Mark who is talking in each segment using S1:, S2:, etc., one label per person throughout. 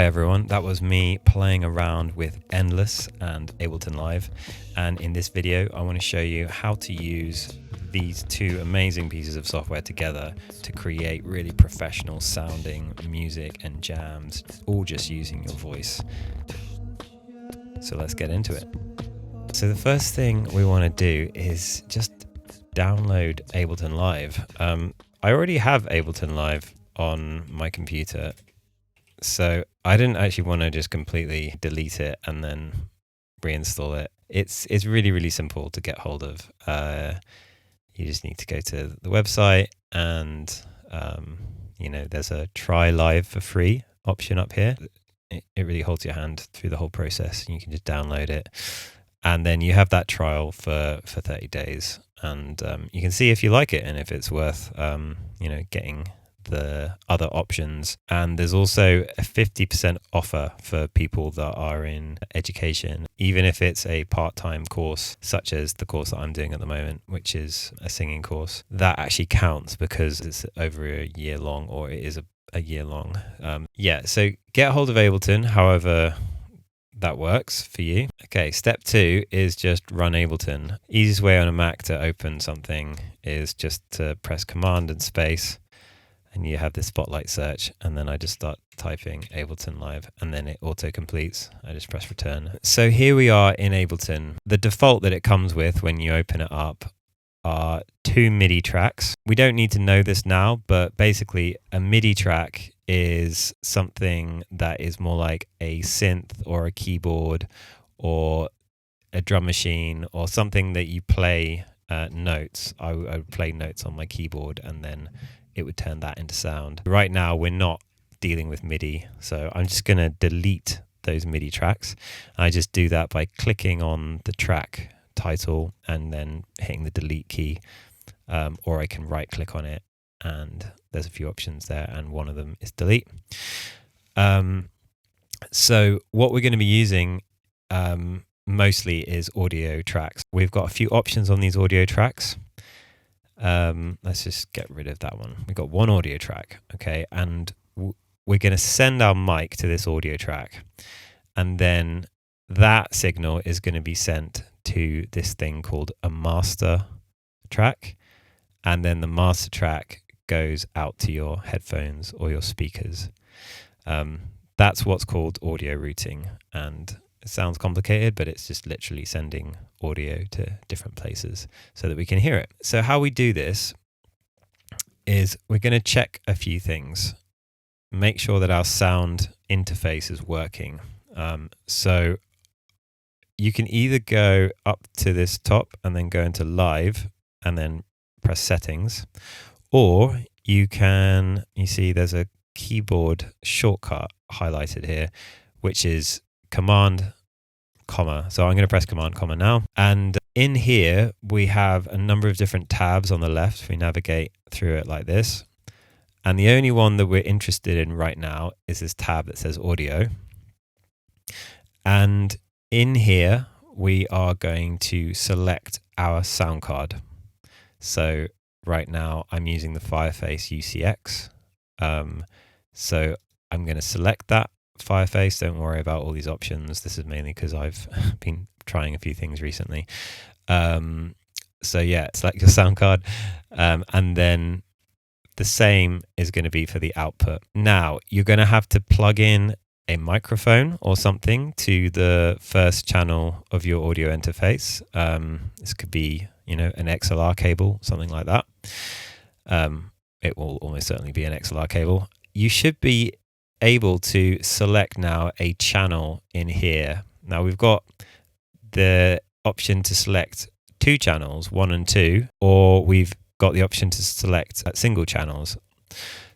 S1: everyone, that was me playing around with Endless and Ableton Live, and in this video I want to show you how to use these two amazing pieces of software together to create really professional sounding music and jams, all just using your voice. So let's get into it. So the first thing we want to do is just download Ableton Live. I already have Ableton Live on my computer, so I didn't actually want to just completely delete it and then reinstall it. It's really simple to get hold of. You just need to go to the website and there's a try live for free option up here. It really holds your hand through the whole process, and you can just download it, and then you have that trial for 30 days, and you can see if you like it and if it's worth getting the other options. And there's also a 50% offer for people that are in education, even if it's a part-time course, such as the course that I'm doing at the moment, which is a singing course. That actually counts because it's over a year long, or it is a year long. So get hold of Ableton however that works for you. Okay, step 2 is just run Ableton. Easiest way on a Mac to open something is just to press Command and space, and you have this spotlight search, and then I just start typing Ableton Live, and then it auto completes. I just press return. So here we are in Ableton. The default that it comes with when you open it up are 2 MIDI tracks. We don't need to know this now, but basically a MIDI track is something that is more like a synth or a keyboard or a drum machine, or something that you play notes. I would play notes on my keyboard, and then it would turn that into sound. Right now we're not dealing with MIDI, so I'm just going to delete those MIDI tracks. I just do that by clicking on the track title and then hitting the delete key, or I can right click on it, and there's a few options there, and one of them is delete. So what we're going to be using mostly is audio tracks. We've got a few options on these audio tracks. Let's just get rid of that one. We've got one audio track, okay, and we're going to send our mic to this audio track, and then that signal is going to be sent to this thing called a master track, and then the master track goes out to your headphones or your speakers. That's what's called audio routing, and it sounds complicated, but it's just literally sending audio to different places so that we can hear it. So how we do this is we're going to check a few things. Make sure that our sound interface is working. So you can either go up to this top and then go into live and then press settings, or you see there's a keyboard shortcut highlighted here, which is Command, comma. So I'm going to press Command, comma now. And in here, we have a number of different tabs on the left. We navigate through it like this. And the only one that we're interested in right now is this tab that says audio. And in here, we are going to select our sound card. So right now, I'm using the Fireface UCX. So I'm going to select that Fireface. Don't worry about all these options. This is mainly because I've been trying a few things recently. So yeah, select your sound card, and then the same is going to be for the output. Now you're going to have to plug in a microphone or something to the first channel of your audio interface. This could be, an XLR cable, something like that. It will almost certainly be an XLR cable. You should be able to select now a channel in here. Now we've got the option to select 2 channels, 1 and 2, or we've got the option to select single channels.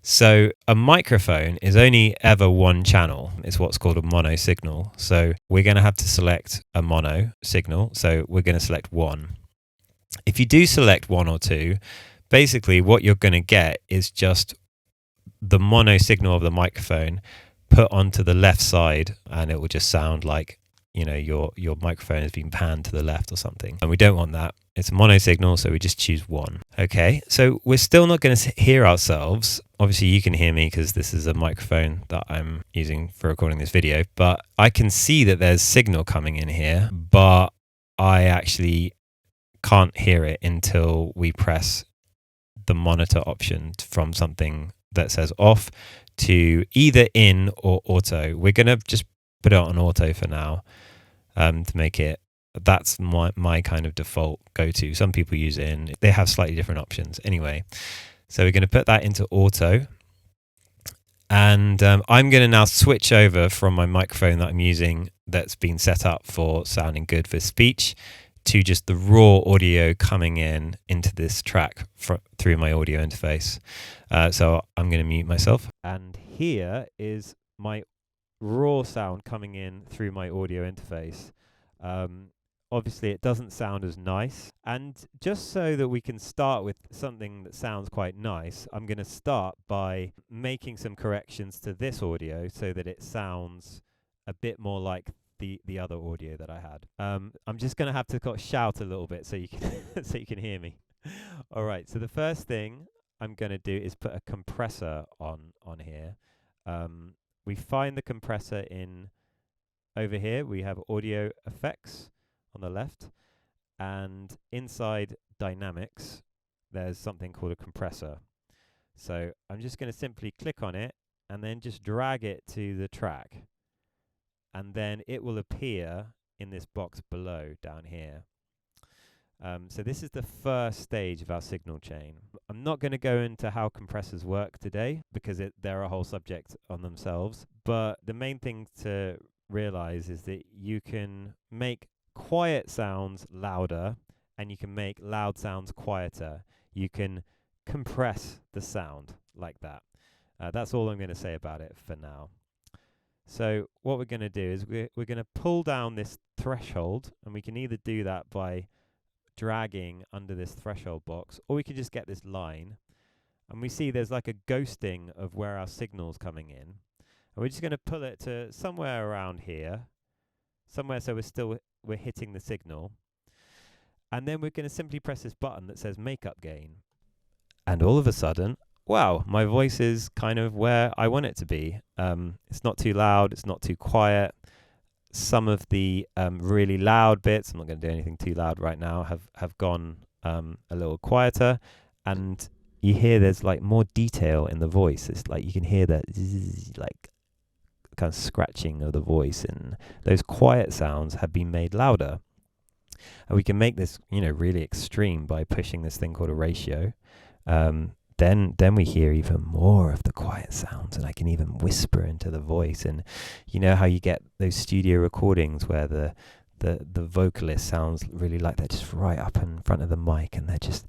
S1: So a microphone is only ever one channel. It's what's called a mono signal. So we're going to have to select a mono signal. So we're going to select 1. If you do select 1 or 2, basically what you're going to get is just the mono signal of the microphone put onto the left side, and it will just sound like your microphone has been panned to the left or something. And we don't want that. It's a mono signal, so we just choose 1. Okay, so we're still not going to hear ourselves. Obviously, you can hear me because this is a microphone that I'm using for recording this video, but I can see that there's signal coming in here, but I actually can't hear it until we press the monitor option from something that says off to either in or auto. We're going to just put it on auto for now, to make it, that's my kind of default go-to. Some people use it in, they have slightly different options. Anyway, so we're going to put that into auto. And I'm going to now switch over from my microphone that I'm using that's been set up for sounding good for speech to just the raw audio coming in into this track through my audio interface. So I'm going to mute myself. And here is my raw sound coming in through my audio interface. Obviously, it doesn't sound as nice. And just so that we can start with something that sounds quite nice, I'm going to start by making some corrections to this audio so that it sounds a bit more like the other audio that I had. I'm just going to have to shout a little bit so you can so you can hear me. All right. So the first thing I'm going to do is put a compressor on here. We find the compressor in over here. We have audio effects on the left, and inside dynamics there's something called a compressor. So I'm just going to simply click on it and then just drag it to the track, and then it will appear in this box below down here. So this is the first stage of our signal chain. I'm not going to go into how compressors work today because they're a whole subject on themselves, but the main thing to realize is that you can make quiet sounds louder and you can make loud sounds quieter. You can compress the sound like that. That's all I'm going to say about it for now. So what we're going to do is we're going to pull down this threshold, and we can either do that by dragging under this threshold box, or we can just get this line, and we see there's like a ghosting of where our signal's coming in, and we're just going to pull it to somewhere around here, somewhere so we're hitting the signal, and then we're going to simply press this button that says makeup gain, and all of a sudden, wow, my voice is kind of where I want it to be. It's not too loud, it's not too quiet. Some of the really loud bits, I'm not going to do anything too loud right now, have gone a little quieter, and you hear there's like more detail in the voice. It's like you can hear that like kind of scratching of the voice, and those quiet sounds have been made louder. And we can make this, really extreme by pushing this thing called a ratio. Then we hear even more of the quiet sounds, and I can even whisper into the voice. And you know how you get those studio recordings where the vocalist sounds really like they're just right up in front of the mic, and they're just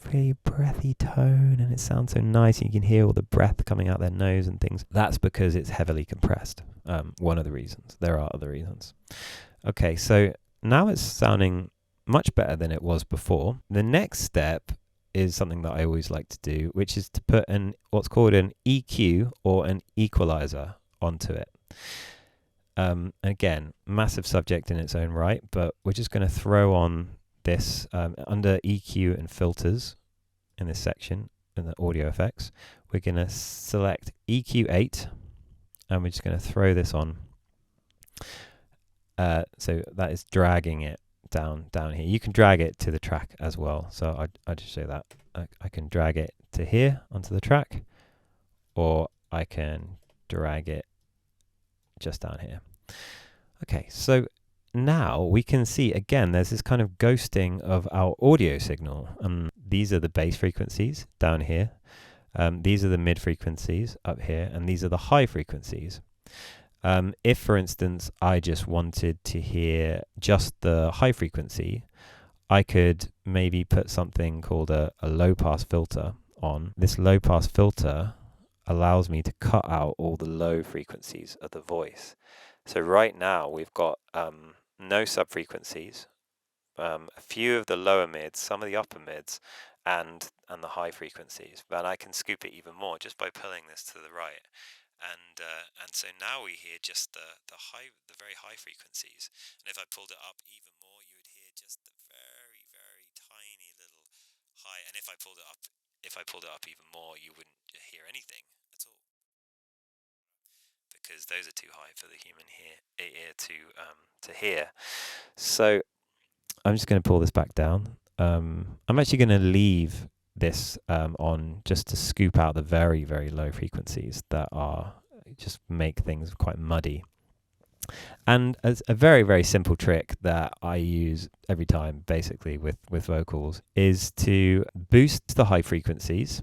S1: really breathy tone, and it sounds so nice, and you can hear all the breath coming out their nose and things. That's because it's heavily compressed. One of the reasons. There are other reasons. Okay, so now it's sounding much better than it was before. The next step is something that I always like to do, which is to put what's called an EQ or an equalizer onto it. Again, massive subject in its own right, but we're just going to throw on this under EQ and filters in this section in the audio effects. We're going to select EQ8, and we're just going to throw this on. So that is dragging it down here. You can drag it to the track as well, so I just show that I can drag it to here onto the track, or I can drag it just down here. Okay, so now we can see again there's this kind of ghosting of our audio signal. These are the bass frequencies down here, these are the mid frequencies up here, and these are the high frequencies. If, for instance, I just wanted to hear just the high frequency, I could maybe put something called a low-pass filter on. This low-pass filter allows me to cut out all the low frequencies of the voice. So right now we've got no sub-frequencies, a few of the lower mids, some of the upper mids, and the high frequencies. But I can scoop it even more just by pulling this to the right. And so now we hear just the very high frequencies. And if I pulled it up even more, you would hear just the very, very tiny little high. And if I pulled it up even more, you wouldn't hear anything at all, because those are too high for the human ear to hear. So I'm just going to pull this back down. I'm actually going to leave this on just to scoop out the very, very low frequencies that are just make things quite muddy. And as a very, very simple trick that I use every time, basically with vocals, is to boost the high frequencies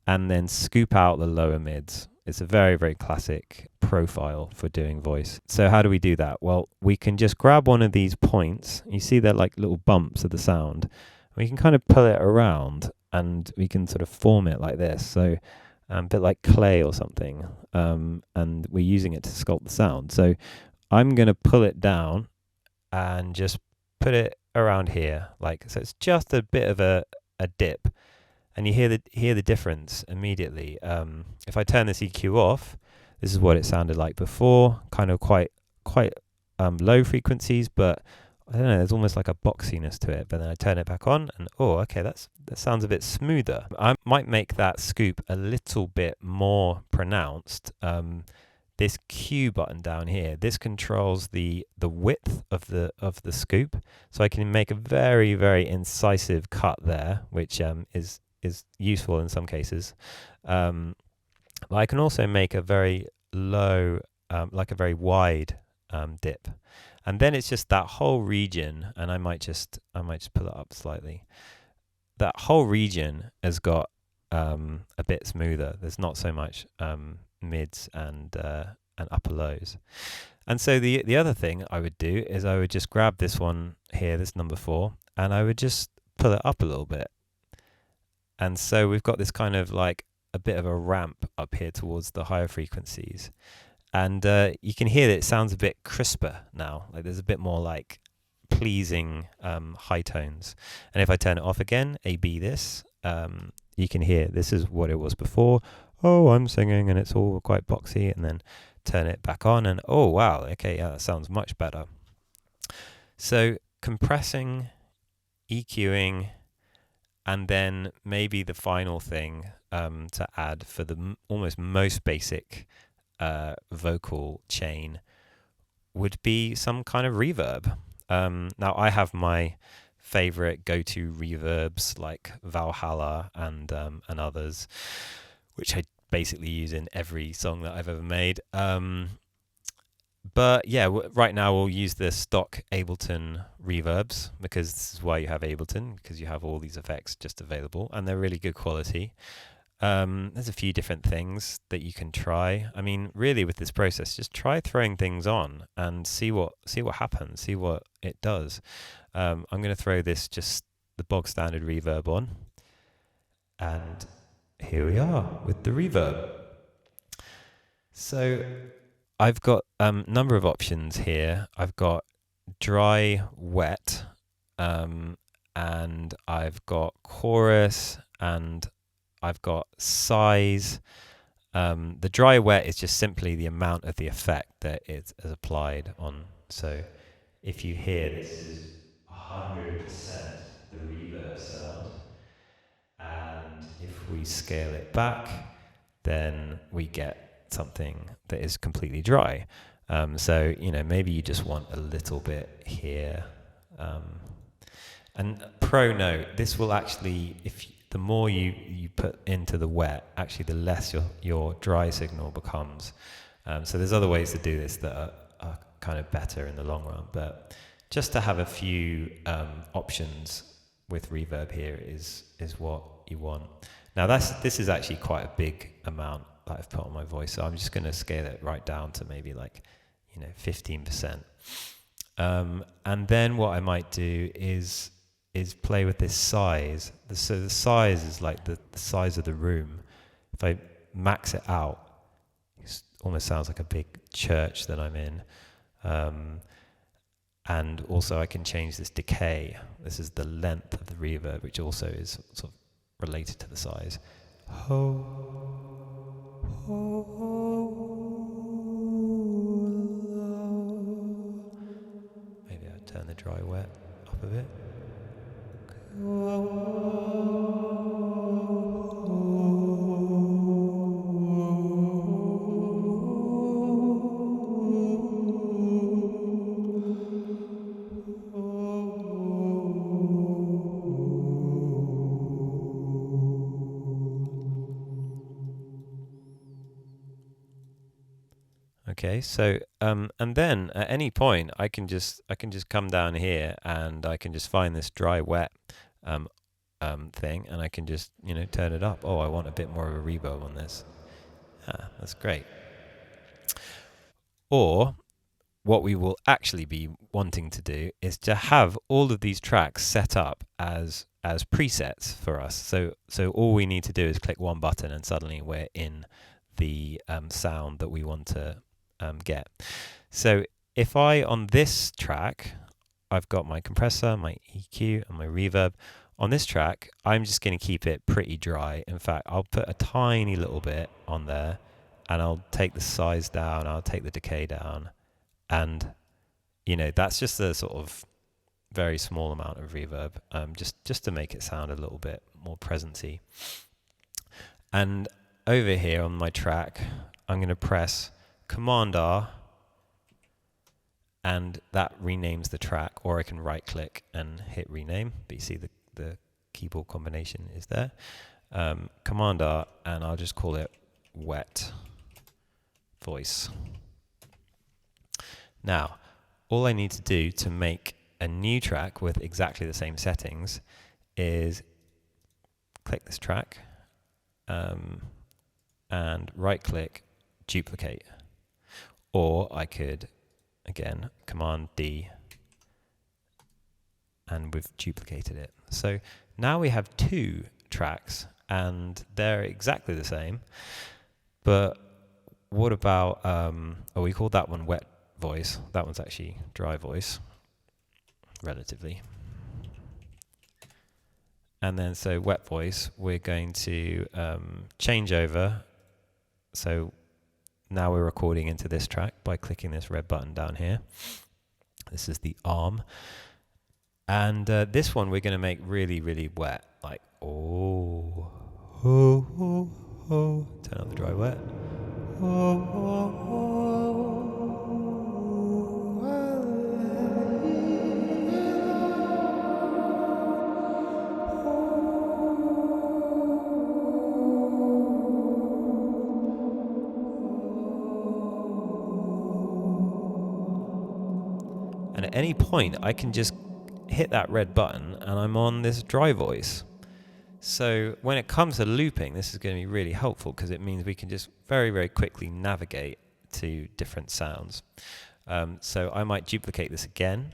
S1: and then scoop out the lower mids. It's a very, very classic profile for doing voice. So how do we do that? Well, we can just grab one of these points. You see they're like little bumps of the sound. We can kind of pull it around and we can sort of form it like this. So a bit like clay or something. And we're using it to sculpt the sound. So I'm going to pull it down and just put it around here. So it's just a bit of a dip. And you hear the difference immediately. If I turn this EQ off, this is what it sounded like before. Kind of quite low frequencies, but I don't know. There's almost like a boxiness to it. But then I turn it back on, and okay, that sounds a bit smoother. I might make that scoop a little bit more pronounced. This Q button down here, this controls the width of the scoop, so I can make a very, very incisive cut there, which is useful in some cases. But I can also make a very low, like a very wide dip, and then it's just that whole region. And I might just pull it up slightly. That whole region has got a bit smoother. There's not so much mids and upper lows. And so the other thing I would do is I would just grab this one here, this number 4, and I would just pull it up a little bit. And so we've got this kind of like a bit of a ramp up here towards the higher frequencies. And you can hear that it sounds a bit crisper now. Like there's a bit more like pleasing high tones. And if I turn it off again, A/B this, you can hear this is what it was before. Oh, I'm singing and it's all quite boxy. And then turn it back on and oh, wow, okay, yeah, that sounds much better. So compressing, EQing, and then maybe the final thing to add for the almost most basic vocal chain would be some kind of reverb. Now I have my favorite go-to reverbs like Valhalla and others, which I basically use in every song that I've ever made. But yeah, right now we'll use the stock Ableton reverbs, because this is why you have Ableton, because you have all these effects just available and they're really good quality. There's a few different things that you can try. I mean, really with this process, just try throwing things on and see what happens, see what it does. I'm going to throw just the bog standard reverb on, and here we are with the reverb. So I've got a number of options here. I've got dry, wet, and I've got chorus, and I've got size. The dry wet is just simply the amount of the effect that is applied on. So if you hear this is 100% the reverb sound, and if we scale it back, then we get something that is completely dry. So, maybe you just want a little bit here. And pro note, this will actually, the more you put into the wet, actually the less your dry signal becomes. So there's other ways to do this that are kind of better in the long run. But just to have a few options with reverb here is what you want. Now this is actually quite a big amount that I've put on my voice, so I'm just going to scale it right down to maybe 15%. And then what I might do is play with this size. So the size is like the size of the room. If I max it out, it almost sounds like a big church that I'm in. And also I can change this decay. This is the length of the reverb, which also is sort of related to the size. Ho, ho, ho. dry wet up a bit. Okay, so and then at any point I can just come down here and I can just find this dry wet thing, and I can just turn it up. Oh, I want a bit more of a reverb on this. That's great. Or what we will actually be wanting to do is to have all of these tracks set up as presets for us. So all we need to do is click one button and suddenly we're in the sound that we want to get. So if on this track, I've got my compressor, my EQ, and my reverb. On this track, I'm just going to keep it pretty dry. In fact, I'll put a tiny little bit on there, and I'll take the size down, I'll take the decay down, and that's just a sort of very small amount of reverb, just to make it sound a little bit more presency. And over here on my track, I'm going to press Command R, and that renames the track, or I can right click and hit rename, but you see the keyboard combination is there. Command R, and I'll just call it wet voice. Now, all I need to do to make a new track with exactly the same settings is click this track and right click, duplicate. Or I could, again, Command D, and we've duplicated it. So now we have two tracks, and they're exactly the same. But what about, we called that one wet voice. That one's actually dry voice, relatively. And then, so wet voice, we're going to change over. So now we're recording into this track by clicking this red button down here. This is the arm. And this one we're going to make really, really wet. Like, oh, oh, oh, oh. Turn up the dry wet. Oh, oh, oh. And at any point, I can just hit that red button and I'm on this dry voice. So when it comes to looping, this is going to be really helpful because it means we can just very, very quickly navigate to different sounds. So I might duplicate this again,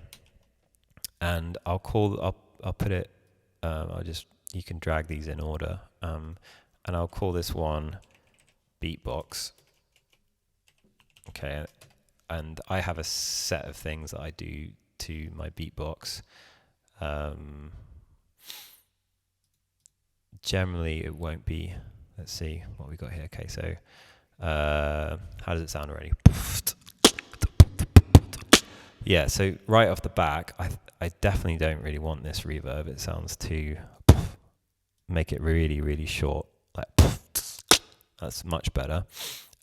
S1: and I'll put it, you can drag these in order, and I'll call this one beatbox. Okay. And I have a set of things that I do to my beatbox. Generally, it won't be. Let's see what we got here. Okay, so how does it sound already? Yeah, so right off the back, I definitely don't really want this reverb. It sounds too. Make it really, really short. Like that's much better.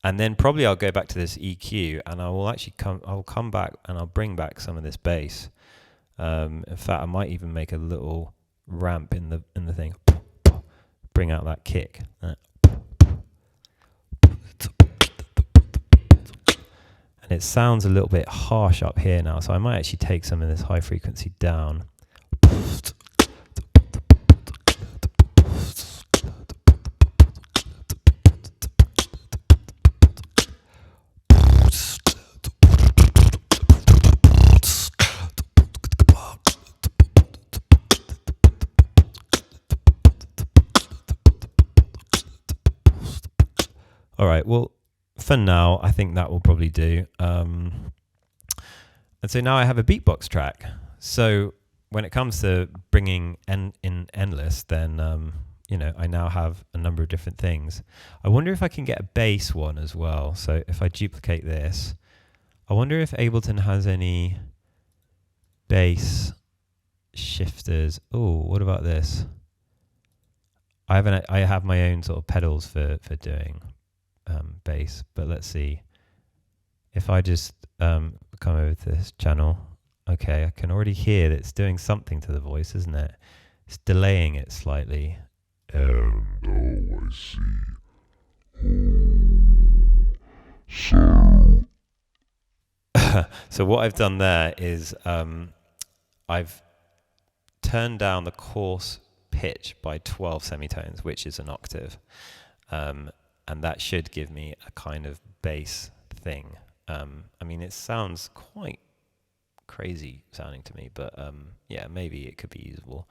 S1: And then probably I'll go back to this EQ, and I will actually come back and I'll bring back some of this bass. In fact, I might even make a little ramp in the thing. Bring out that kick. And it sounds a little bit harsh up here now, so I might actually take some of this high frequency down. All right, well, for now, I think that will probably do. And so now I have a beatbox track. So when it comes to bringing in Endless, then, I now have a number of different things. I wonder if I can get a bass one as well. So if I duplicate this, I wonder if Ableton has any bass, shifters. Oh, what about this? I have my own sort of pedals for doing bass, but let's see. If I just come over to this channel, okay, I can already hear that it's doing something to the voice, isn't it? It's delaying it slightly.
S2: And oh, I see.
S1: So what I've done there is I've turned down the coarse pitch by 12 semitones, which is an octave, and that should give me a kind of bass thing. I mean, it sounds quite crazy sounding to me, but yeah, maybe it could be usable.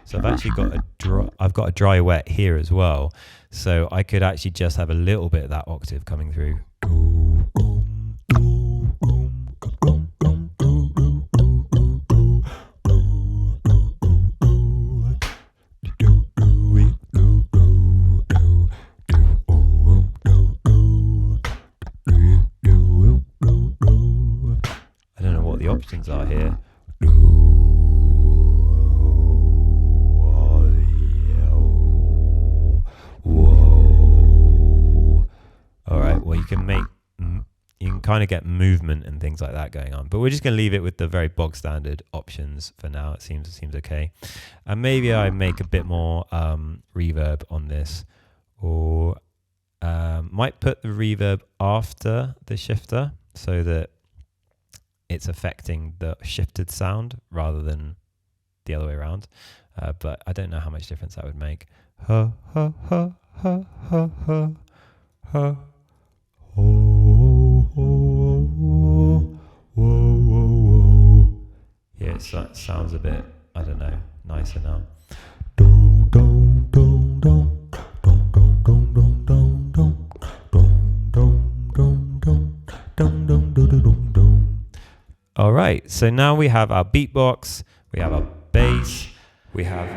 S1: So I've actually got a dry wet here as well, so I could actually just have a little bit of that octave coming through. I don't know what the options are here. You can kind of get movement and things like that going on, but we're just going to leave it with the very bog standard options for now. It seems okay, and maybe I make a bit more reverb on this, or might put the reverb after the shifter so that it's affecting the shifted sound rather than the other way around. But I don't know how much difference that would make. Ha ha ha ha ha ha ha. Yeah, it sounds a bit, I don't know, nicer now. All right, so now we have our beatbox, we have our bass, we have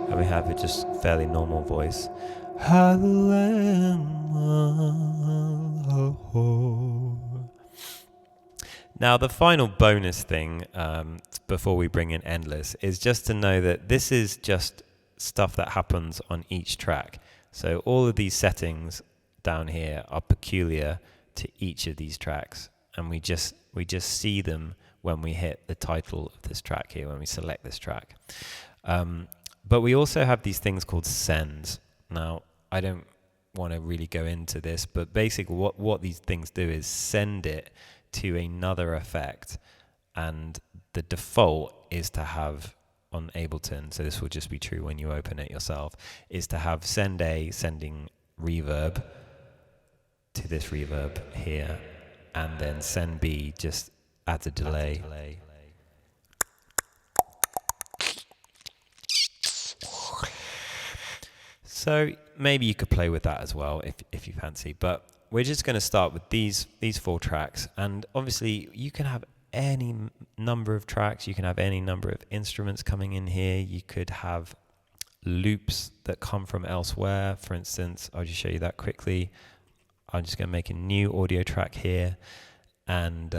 S1: and we have a just fairly normal voice. Now the final bonus thing before we bring in Endless is just to know that this is just stuff that happens on each track. So all of these settings down here are peculiar to each of these tracks, and we just see them when we hit the title of this track here, when we select this track. But we also have these things called sends. Now, I don't want to really go into this, but basically what these things do is send it to another effect, and the default is to have on Ableton, so this will just be true when you open it yourself, is to have sending reverb to this reverb here, and then send B just adds a delay. So maybe you could play with that as well if you fancy, but we're just going to start with these 4 tracks, and obviously you can have any number of tracks, you can have any number of instruments coming in here, you could have loops that come from elsewhere. For instance, I'll just show you that quickly. I'm just going to make a new audio track here, and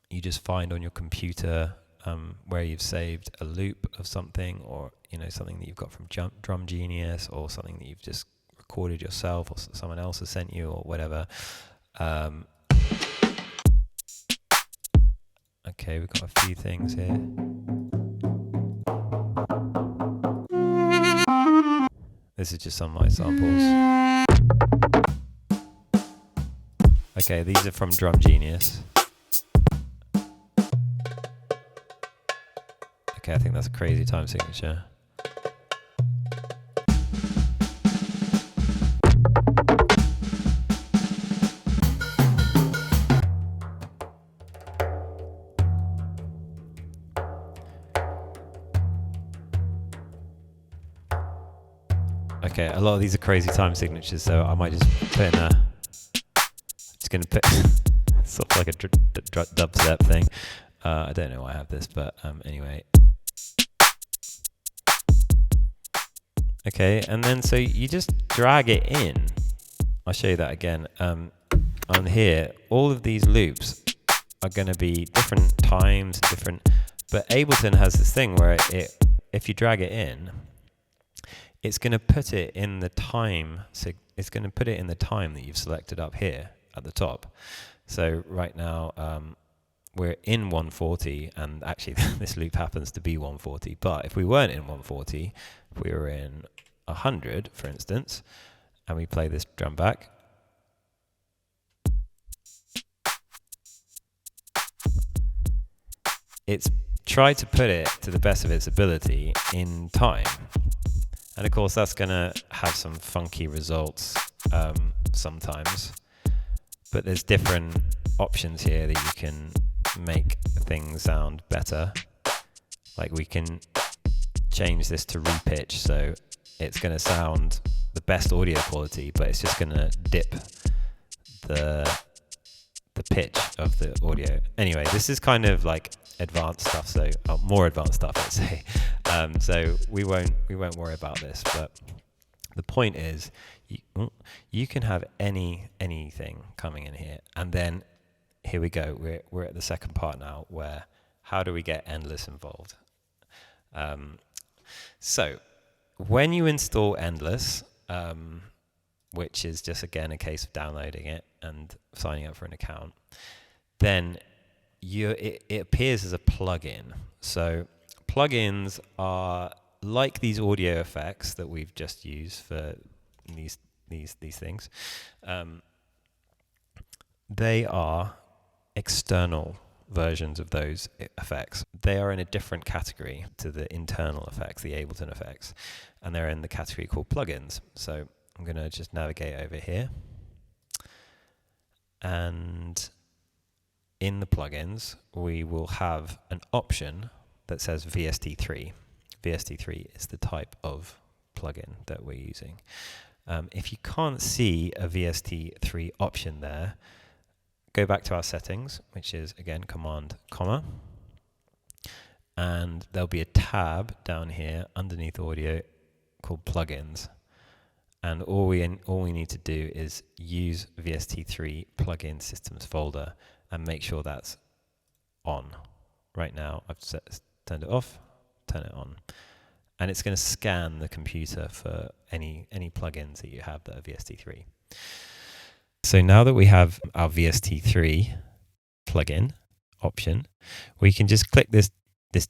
S1: you just find on your computer where you've saved a loop of something, or something that you've got from Drum Genius, or something that you've just recorded yourself, or someone else has sent you, or whatever. Okay, we've got a few things here. This is just some of my samples. Okay, these are from Drum Genius. Okay, I think that's a crazy time signature. Okay, a lot of these are crazy time signatures, so I might just put in a... Just going to put sort of like a dubstep thing. I don't know why I have this, but anyway. Okay, and then so you just drag it in. I'll show you that again. On here, all of these loops are going to be different times, but Ableton has this thing where if you drag it in, it's going to put it in the time. So it's going to put it in the time that you've selected up here at the top. So right now, we're in 140, and actually this loop happens to be 140. But if we weren't in 140, if we were in 100, for instance, and we play this drum back, it's tried to put it to the best of its ability in time. And of course, that's going to have some funky results sometimes. But there's different options here that you can make things sound better. Like we can change this to repitch, so it's going to sound the best audio quality, but it's just going to dip the pitch of the audio. Anyway, this is kind of like advanced stuff, so more advanced stuff, let's say. So we won't worry about this, but the point is you can have anything coming in here. And then here we go, we're at the second part now, where how do we get Endless involved? So when you install Endless, which is just again a case of downloading it and signing up for an account, then it appears as a plugin. So plugins are like these audio effects that we've just used for these things. They are external versions of those effects. They are in a different category to the internal effects, the Ableton effects, and they're in the category called plugins. So I'm going to just navigate over here, and in the plugins we will have an option that says VST3. VST3 is the type of plugin that we're using. If you can't see a VST3 option there, go back to our settings, which is again Command, comma, and there'll be a tab down here underneath audio called plugins. And all we need to do is use VST3 plugin systems folder and make sure that's on. Right now I've turned it off, turn it on. And it's going to scan the computer for any plugins that you have that are VST3. So now that we have our VST3 plugin option, we can just click this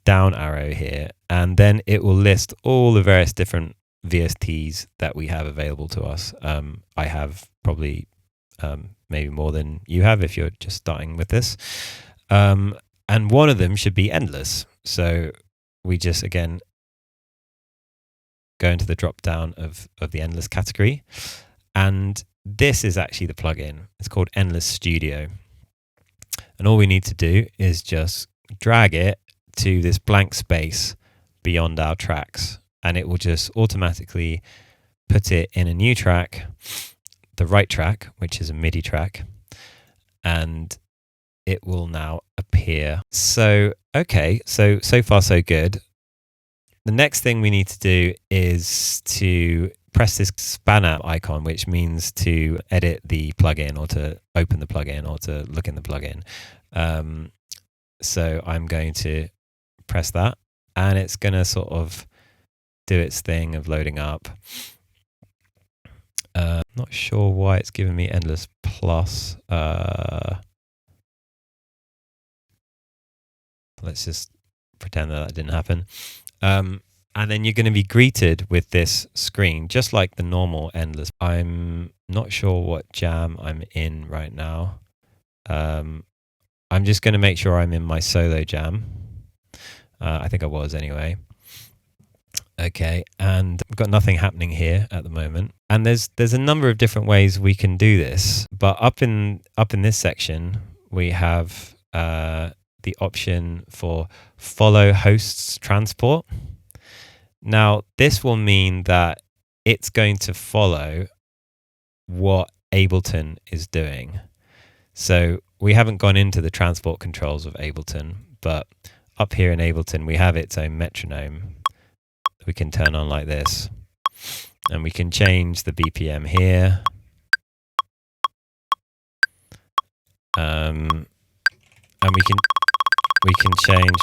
S1: down arrow here, and then it will list all the various different VSTs that we have available to us. I have probably maybe more than you have if you're just starting with this. And one of them should be Endless. So we just, again, go into the drop down of the Endless category. And this is actually the plugin. It's called Endless Studio. And all we need to do is just drag it to this blank space beyond our tracks. And it will just automatically put it in a new track, the right track, which is a MIDI track. And it will now appear. So, okay, so far so good. The next thing we need to do is to press this spanner icon, which means to edit the plugin or to open the plugin or to look in the plugin. So I'm going to press that, and it's going to sort of do its thing of loading up. Not sure why it's giving me Endless Plus. Let's just pretend that didn't happen. And then you're going to be greeted with this screen, just like the normal Endless. I'm not sure what jam I'm in right now. I'm just going to make sure I'm in my solo jam. I think I was anyway. Okay, and I've got nothing happening here at the moment. And there's a number of different ways we can do this. But up in this section, we have the option for follow hosts transport. Now, this will mean that it's going to follow what Ableton is doing. So we haven't gone into the transport controls of Ableton, but up here in Ableton, we have its own metronome we can turn on like this. And we can change the BPM here. And we can change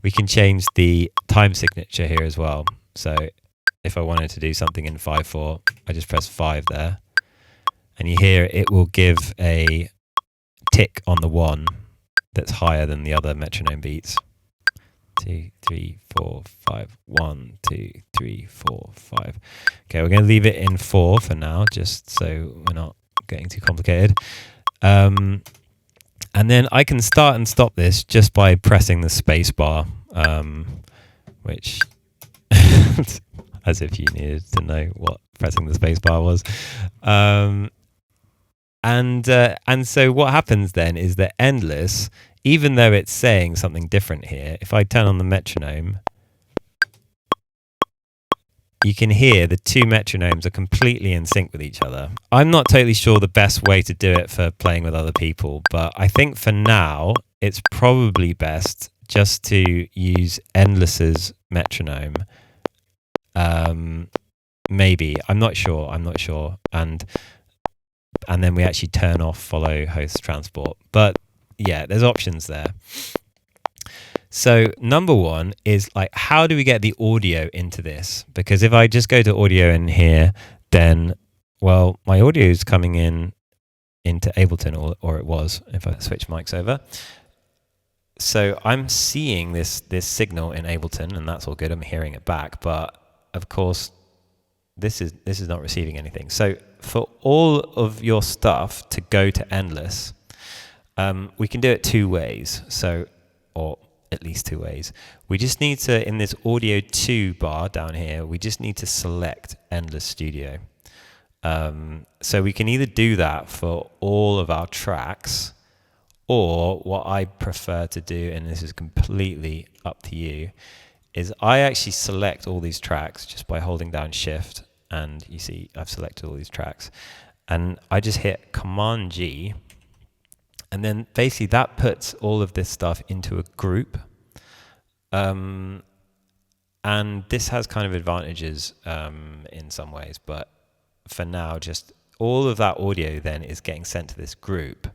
S1: we can change the time signature here as well. So if I wanted to do something in 5/4, I just press 5 there, and you hear it will give a tick on the 1 that's higher than the other metronome beats. 2, 3, 4, 5. 1, 2, 3, 4, 5. Okay, we're going to leave it in 4 for now, just so we're not getting too complicated. And then I can start and stop this just by pressing the space bar, which, as if you needed to know what pressing the space bar was. And so what happens then is that Endless, even though it's saying something different here, if I turn on the metronome, you can hear the two metronomes are completely in sync with each other. I'm not totally sure the best way to do it for playing with other people, but I think for now, it's probably best just to use Endless's metronome. Maybe. I'm not sure. And then we actually turn off follow host transport. But yeah, there's options there. So number one is like, how do we get the audio into this? Because if I just go to audio in here, then, well, my audio is coming into Ableton, or it was, if I switch mics over. So I'm seeing this signal in Ableton, and that's all good. I'm hearing it back, but of course, this is not receiving anything. So for all of your stuff to go to Endless, we can do it two ways. So, or at least two ways. We just need to, in this audio 2 bar down here, we just need to select Endless Studio. So we can either do that for all of our tracks, or what I prefer to do, and this is completely up to you, is I actually select all these tracks just by holding down Shift, and you see I've selected all these tracks, and I just hit Command G, and then basically that puts all of this stuff into a group. And this has kind of advantages in some ways, but for now, just all of that audio then is getting sent to this group.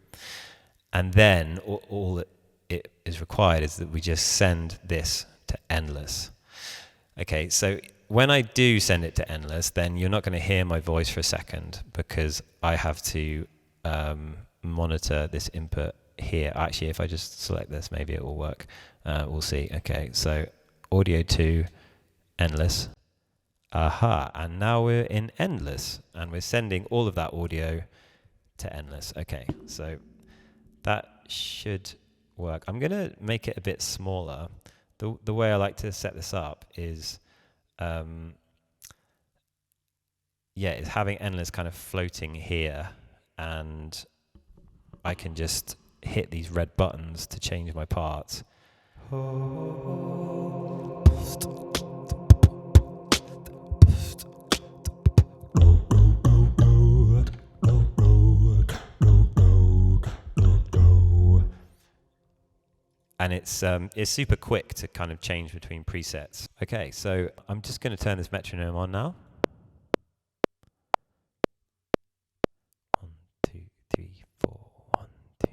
S1: And then all it is required is that we just send this to Endless. Okay, so when I do send it to Endless, then you're not going to hear my voice for a second, because I have to monitor this input here. Actually, if I just select this, maybe it will work. We'll see. Okay, so audio 2, Endless. Aha, and now we're in Endless, and we're sending all of that audio to Endless. Okay, so that should work. I'm going to make it a bit smaller. The way I like to set this up is, is having Endless kind of floating here, and I can just hit these red buttons to change my parts. And it's super quick to kind of change between presets. Okay, so I'm just going to turn this metronome on now. 1, 2, 3, 4, 1, 2.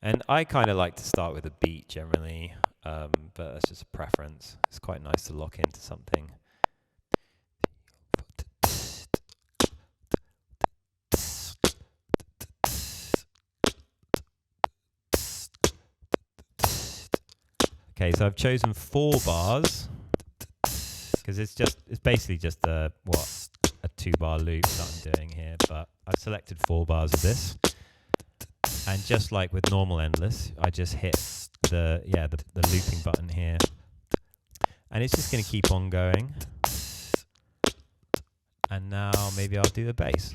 S1: And I kind of like to start with a beat generally, but that's just a preference. It's quite nice to lock into something. Okay, so I've chosen 4 bars because it's basically just a 2-bar loop that I'm doing here, but I've selected 4 bars of this, and just like with normal Endless, I just hit the looping button here, and it's just going to keep on going. And now maybe I'll do the bass.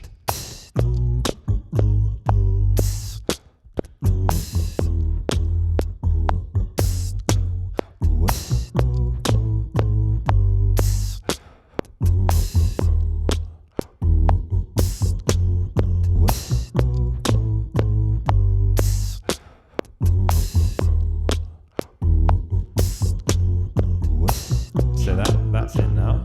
S1: So that's it now.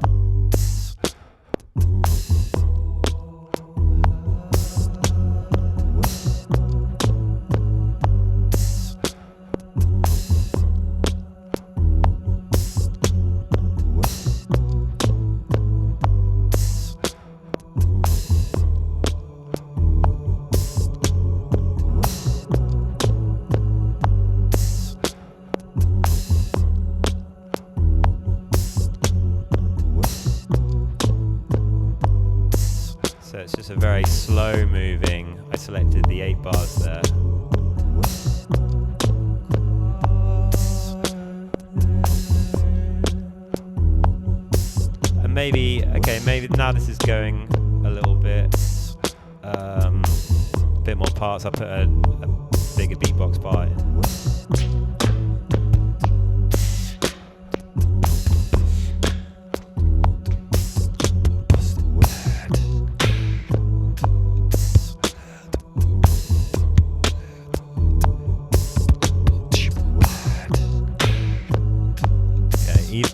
S1: to very slow moving. I selected the 8 bars there. And maybe now this is going a little bit more parts. I'll put a bigger beatbox bar in.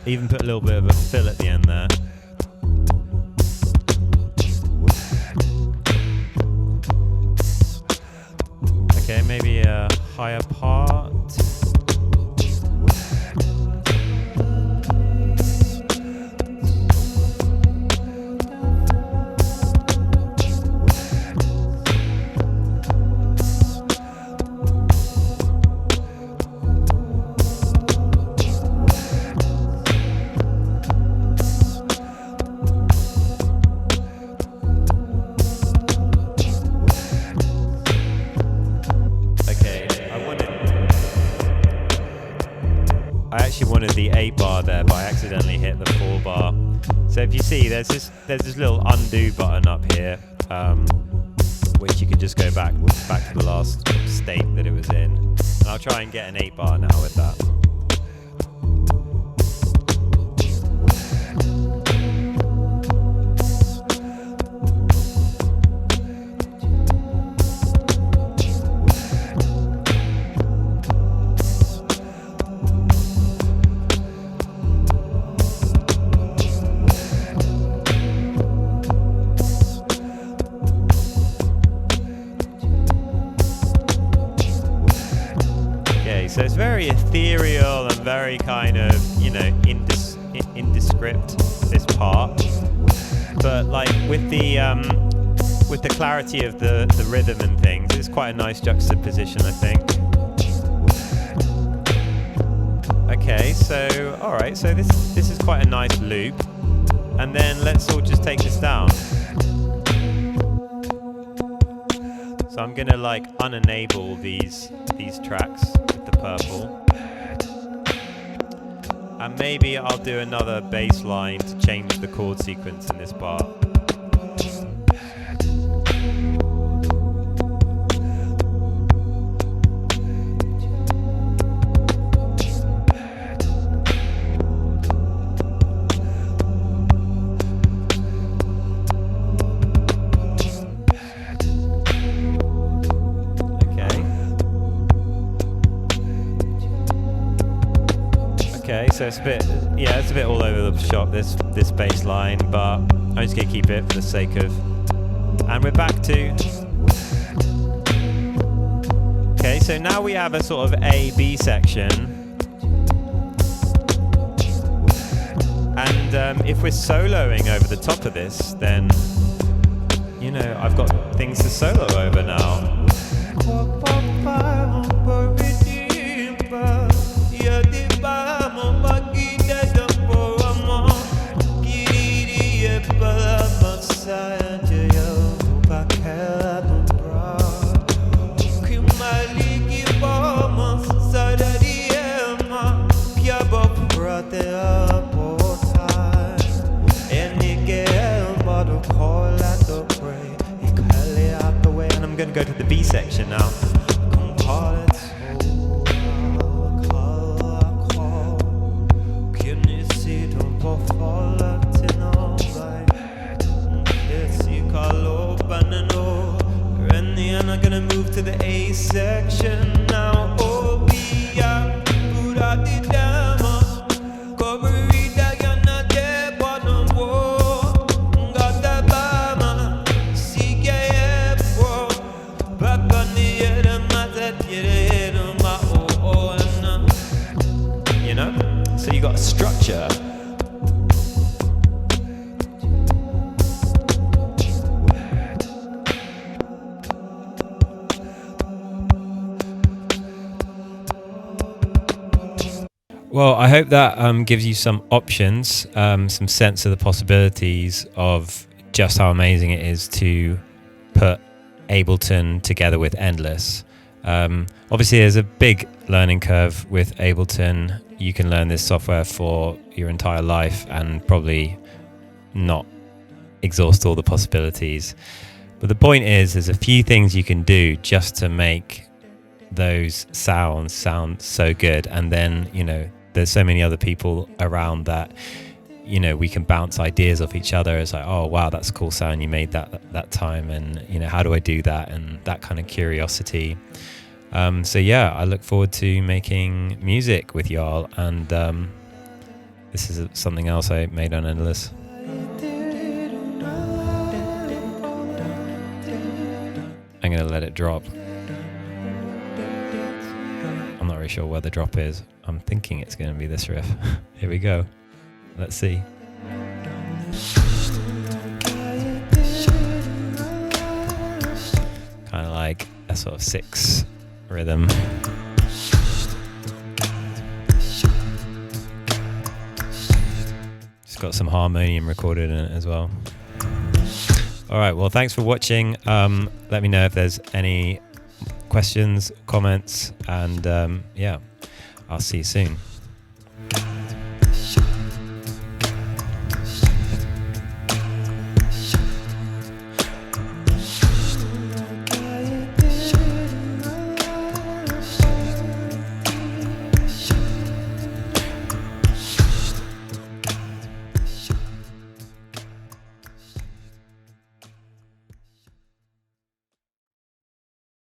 S1: Even put a little bit of a fill at the end there. Okay, maybe a higher part. Wanted the 8 bar there, but I accidentally hit the 4 bar. So if you see, there's this little undo button up here, which you can just go back to the last state that it was in. And I'll try and get an 8 bar now with that. So it's very ethereal and very kind of, indescript, this part. But like with the clarity of the rhythm and things, it's quite a nice juxtaposition, I think. Okay, so alright, so this is quite a nice loop. And then let's all just take this down. So I'm gonna unenable these tracks with the purple. And maybe I'll do another bass line to change the chord sequence in this part. Okay, so it's a bit all over the shop, this bass line, but I'm just gonna keep it for the sake of. And we're back to. Okay, so now we have a sort of A-B section, and if we're soloing over the top of this, then I've got things to solo over now. I'm going to go to the B section now. And I'm going to move to the A section now. So you got a structure. Well, I hope that gives you some options, some sense of the possibilities of just how amazing it is to put Ableton together with Endless. Obviously, there's a big learning curve with Ableton. You can learn this software for your entire life and probably not exhaust all the possibilities. But the point is, there's a few things you can do just to make those sounds sound so good. And then, there's so many other people around that, we can bounce ideas off each other. It's like, oh, wow, that's a cool sound you made that time. And, how do I do that? And that kind of curiosity. So yeah, I look forward to making music with y'all. And this is something else I made on Endless. I'm going to let it drop. I'm not really sure where the drop is. I'm thinking it's going to be this riff. Here we go. Let's see. Kind of like a sort of 6 rhythm. It's got some harmonium recorded in it as well. All right, well, thanks for watching. Let me know if there's any questions, comments, and yeah, I'll see you soon.